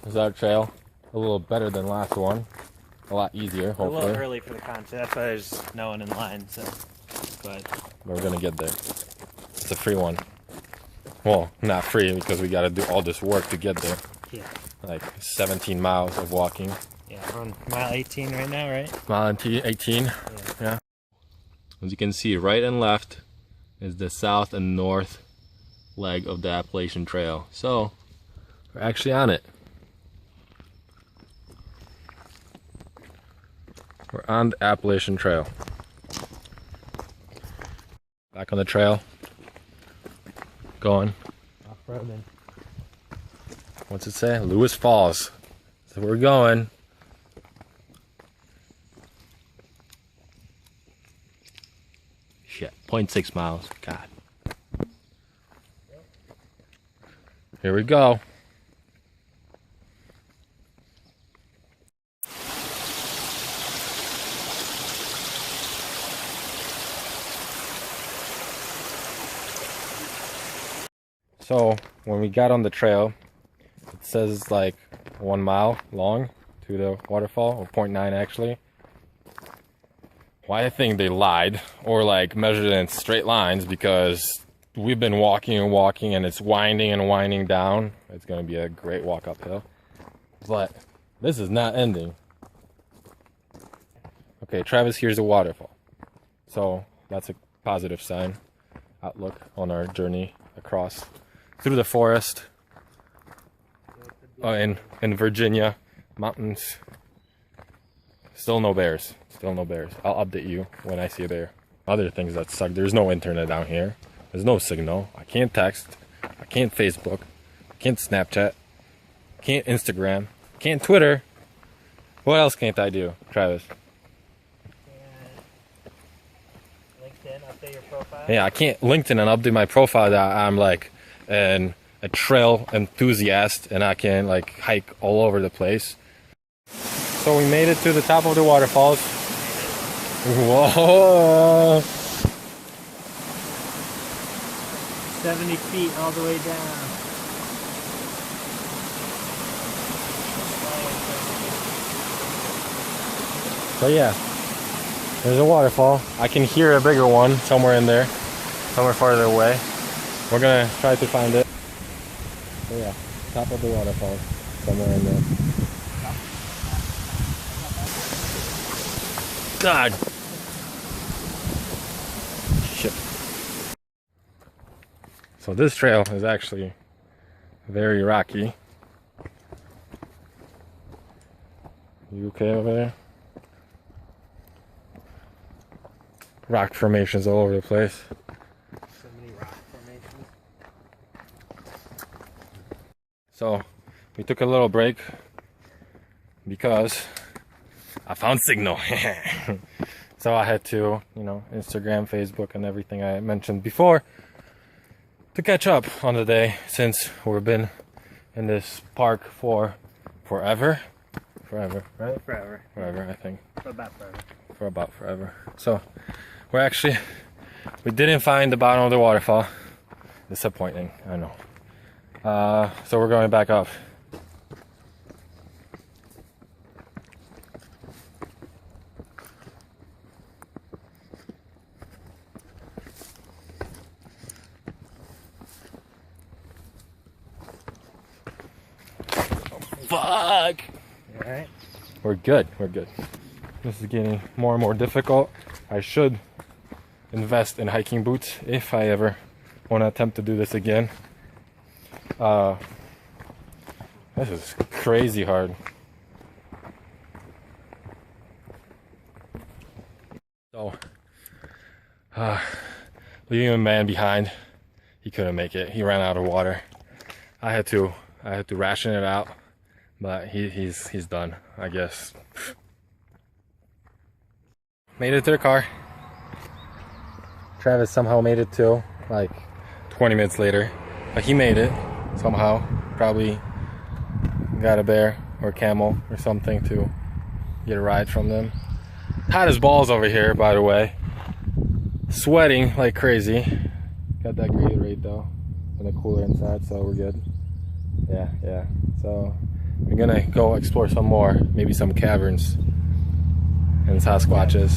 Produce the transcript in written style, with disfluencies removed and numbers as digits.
is our trail. A little better than last one. A lot easier, hopefully. A little early for the contest. That's why there's no one in line. So, but we're gonna get there. It's a free one. Well, not free because we got to do all this work to get there. Yeah. Like 17 miles of walking. Yeah, we're on mile 18 right now, right? Mile 18. Yeah. As you can see, right and left is the south and north leg of the Appalachian Trail. So we're actually on it. We're on the Appalachian Trail. Back on the trail. Going. Off-roading. What's it say? Lewis Falls. So we're going. Shit, 0.6 miles. God. Here we go. So when we got on the trail, it says like 1 mile long to the waterfall, or 0.9 actually. Well, I think they lied, or like measured it in straight lines, because we've been walking and walking and it's winding and winding down. It's gonna be a great walk uphill. But this is not ending. Okay, Travis, here's a waterfall. So that's a positive sign, outlook on our journey across through the forest in Virginia mountains. Still no bears. Still no bears. I'll update you when I see a bear. Other things that suck. There's no internet down here. There's no signal. I can't text. I can't Facebook. I can't Snapchat. I can't Instagram. I can't Twitter. What else can't I do, Travis? LinkedIn, update your profile. Yeah, I can't LinkedIn and update my profile that I'm like a trail enthusiast and I can like hike all over the place. So we made it to the top of the waterfalls. Whoa! 70 feet all the way down. So yeah, there's a waterfall. I can hear a bigger one somewhere in there, somewhere farther away. We're gonna try to find it. So yeah, top of the waterfall, somewhere in there. God. Shit. So this trail is actually very rocky. You okay over there? Rock formations all over the place. So many rock formations. So we took a little break because I found signal. So I had to, you know, Instagram, Facebook, and everything I mentioned before to catch up on the day, since we've been in this park for forever, right? Forever, I think. For about forever. For about forever. So we didn't find the bottom of the waterfall. Disappointing, I know. So we're going back up. Fuck! Alright. We're good. This is getting more and more difficult. I should invest in hiking boots if I ever want to attempt to do this again. This is crazy hard. So, leaving a man behind. He couldn't make it. He ran out of water. I had to ration it out. But he's done, I guess. Made it to the car. Travis somehow made it too, like 20 minutes later. But he made it somehow. Probably got a bear or a camel or something to get a ride from them. Hot as balls over here, by the way. Sweating like crazy. Got that Gatorade though, and a cooler inside, so we're good. Yeah. So we're gonna go explore some more, maybe some caverns and Sasquatches.